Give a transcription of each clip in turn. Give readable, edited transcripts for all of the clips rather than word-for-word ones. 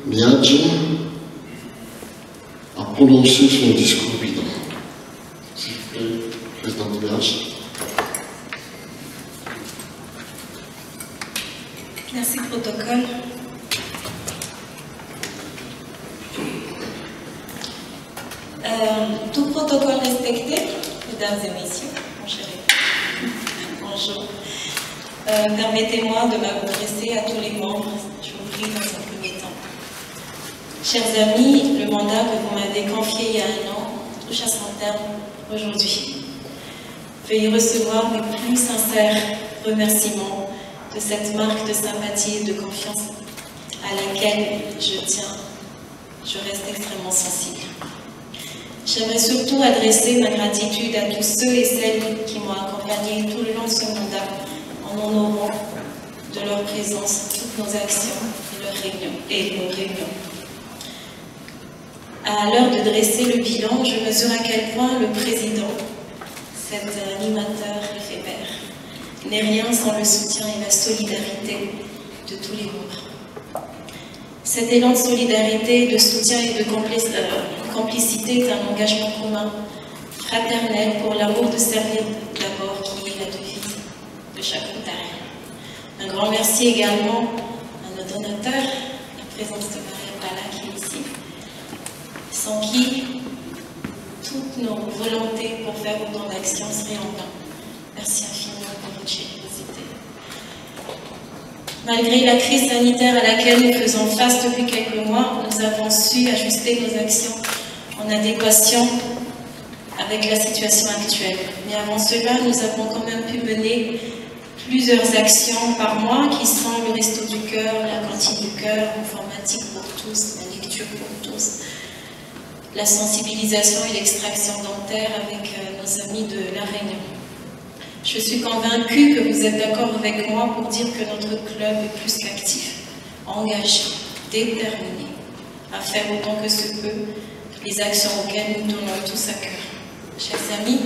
Miadji a prononcé son discours bilan. S'il vous plaît, président Miadji. Merci, protocole. Tout protocole respecté, mesdames et messieurs, mon chéri. Bonjour. Permettez-moi de m'adresser à tous les membres, je vous prie dans un premier temps. Chers amis, le mandat que vous m'avez confié il y a 1 an touche à son terme aujourd'hui. Veuillez recevoir mes plus sincères remerciements de cette marque de sympathie et de confiance à laquelle je tiens. Je reste extrêmement sensible. J'aimerais surtout adresser ma gratitude à tous ceux et celles qui m'ont accompagné tout le long de ce mandat en honorant de leur présence toutes nos actions et nos réunions. À l'heure de dresser le bilan, je mesure à quel point le président, cet animateur éphémère, n'est rien sans le soutien et la solidarité de tous les membres. Cet élan de solidarité, de soutien et de complicité est un engagement commun, fraternel pour l'amour de servir d'abord qui est la devise de chaque Ontarienne. Un grand merci également à nos donateurs, la présence de Maria Pala qui est ici, sans qui toutes nos volontés pour faire autant d'actions seraient en vain. Merci infiniment pour votre générosité. Malgré la crise sanitaire à laquelle nous faisons face depuis quelques mois, nous avons su ajuster nos actions en adéquation avec la situation actuelle. Mais avant cela, nous avons quand même pu mener plusieurs actions par mois qui sont le Resto du Cœur, la Cantine du Cœur, l'informatique pour tous, la lecture pour tous, la sensibilisation et l'extraction dentaire avec nos amis de La Réunion. Je suis convaincue que vous êtes d'accord avec moi pour dire que notre club est plus qu'actif, engagé, déterminé à faire autant que se peut les actions auxquelles nous tenons tous à cœur. Chers amis,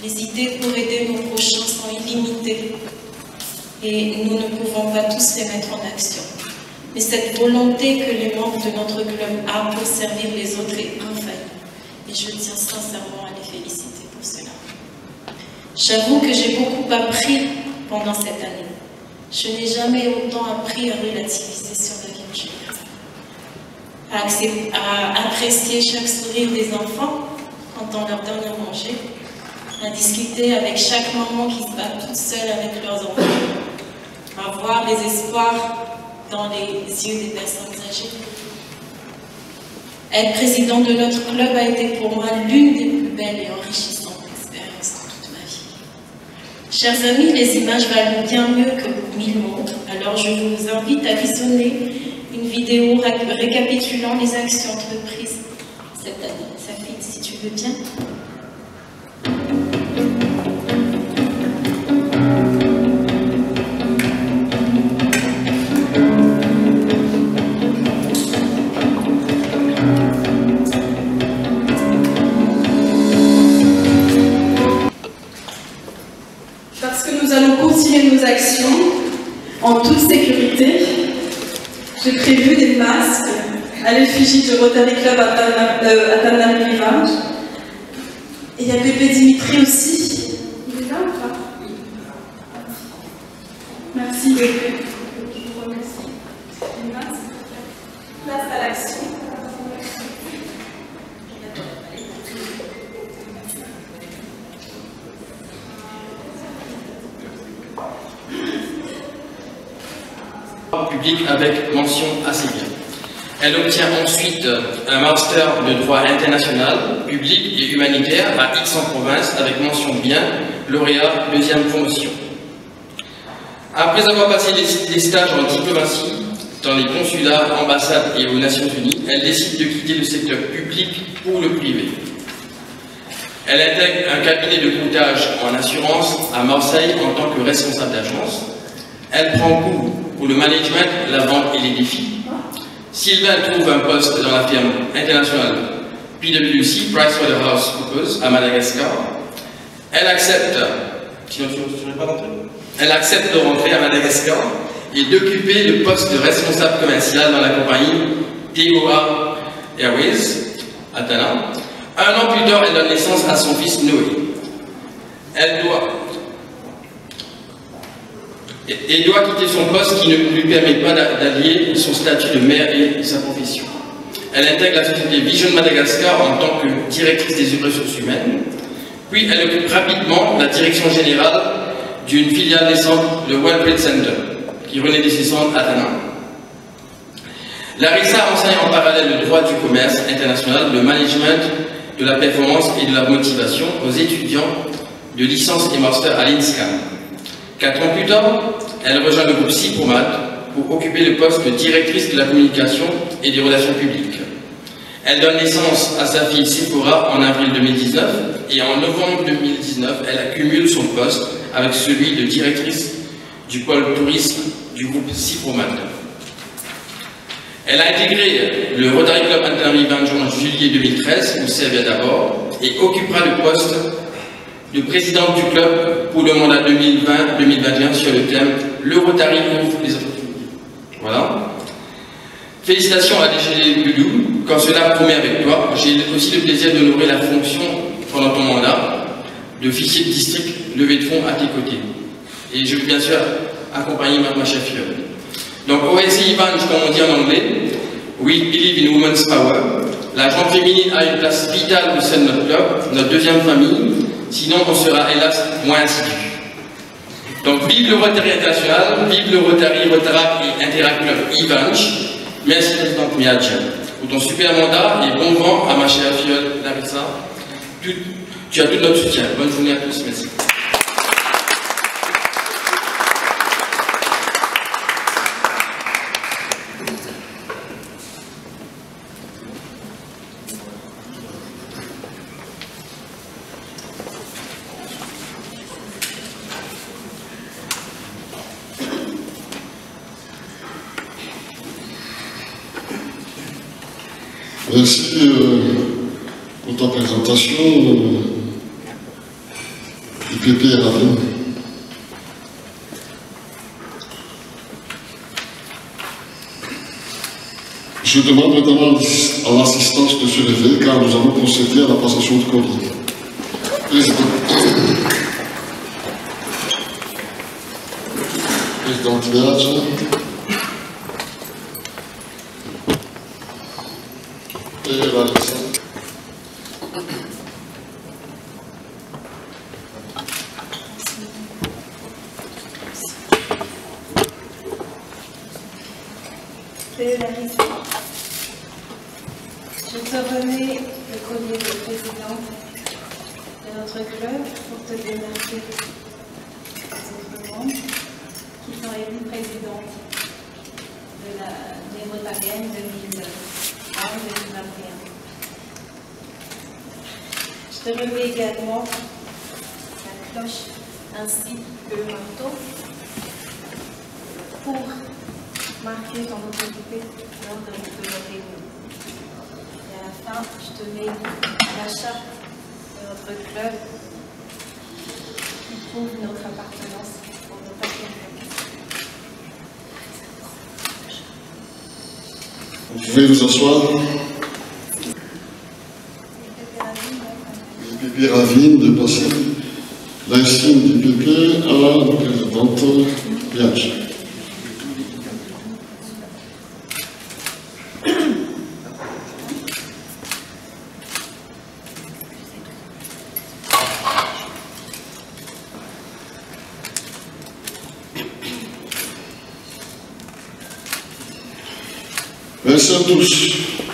les idées pour aider nos prochains sont illimitées et nous ne pouvons pas tous les mettre en action. Mais cette volonté que les membres de notre club ont pour servir les autres est infaillible et je tiens sincèrement à les féliciter pour cela. J'avoue que j'ai beaucoup appris pendant cette année. Je n'ai jamais autant appris à relativiser sur la vie que j'ai, à apprécier chaque sourire des enfants quand on leur donne à manger, à discuter avec chaque maman qui se bat toute seule avec leurs enfants, à voir les espoirs dans les yeux des personnes âgées. Être président de notre club a été pour moi l'une des plus belles et enrichissantes expériences de toute ma vie. Chers amis, les images valent bien mieux que 1000 mots, alors je vous invite à visionner une vidéo récapitulant les actions entreprises cette année. Safid, si tu veux bien. Parce que nous allons continuer nos actions en toute sécurité, j'ai prévu des masques à l'effigie du Rotary Club à Tananarive. Et il y a Pépé Dimitri aussi. Il est là ou pas? Merci Pépé. Je vous remercie. Les masques. Place à l'action. Public avec mention assez bien. Elle obtient ensuite un master de droit international, public et humanitaire à Aix-en-Provence avec mention bien, lauréat 2e promotion. Après avoir passé des stages en diplomatie dans les consulats, ambassades et aux Nations Unies, elle décide de quitter le secteur public pour le privé. Elle intègre un cabinet de courtage en assurance à Marseille en tant que responsable d'agence. Elle prend goût pour le management, la vente et les défis. Sylvain trouve un poste dans la firme internationale PwC, PricewaterhouseCoopers, à Madagascar. Elle accepte de rentrer à Madagascar et d'occuper le poste de responsable commercial dans la compagnie TOA Airways, Atana. Un an plus tard, elle donne naissance à son fils Noé. Elle doit quitter son poste qui ne lui permet pas d'allier son statut de mère et sa profession. Elle intègre la société Vision Madagascar en tant que directrice des ressources humaines, puis elle occupe rapidement la direction générale d'une filiale naissante, le World Trade Center, qui renaît des centres à Atana. Larissa enseigne en parallèle le droit du commerce international, le management de la performance et de la motivation aux étudiants de licence et master à l'INSCAM. 4 ans plus tard, elle rejoint le groupe Cipromat pour occuper le poste de directrice de la communication et des relations publiques. Elle donne naissance à sa fille Sephora en avril 2019 et en novembre 2019, elle accumule son poste avec celui de directrice du pôle tourisme du groupe Cipromat. Elle a intégré le Rotary Club Atana-Revenge en juillet 2013, où Serbia d'abord, et occupera le poste de présidente du club pour le mandat 2020-2021 sur le thème « Le Rotary ouvre les opportunités ». Voilà. Félicitations à DG Boudou, quand cela promet avec toi. J'ai aussi le plaisir d'honorer la fonction pendant ton mandat de officier de district levée de fonds à tes côtés. Et je veux bien sûr accompagner ma chef. Donc OSC Event, comme on dit en anglais, we believe in women's power. La gente féminine a une place vitale au sein de notre club, notre deuxième famille, sinon on sera hélas moins assidu. Donc vive le Rotary International, vive le Rotary, Rotarac et Interact Club Event. Merci Présidente Miadja pour ton super mandat et bon vent à ma chère filleule Larissa. Tu as tout notre soutien. Bonne journée à tous, merci. Merci pour ta présentation, IPP Ravine. Je demande maintenant à l'assistance de se lever car nous allons procéder à la passation de colis. Présidente Miadja. Et Larissa. Et Larissa, je te remets le collier de présidente de notre club pour te démarquer des autres membres qui sont élus présidentes des Rotariennes 2020. 2021. Je te remets également la cloche ainsi que le marteau pour marquer ton autorité lors de notre réunion. Et à la fin, je te mets la charte de notre club qui prouve notre appartenance pour nos partenaires. Vous pouvez vous asseoir. IPP Ravine de passer l'insigne d'IPP à la présidente Miadja. Merci à tous.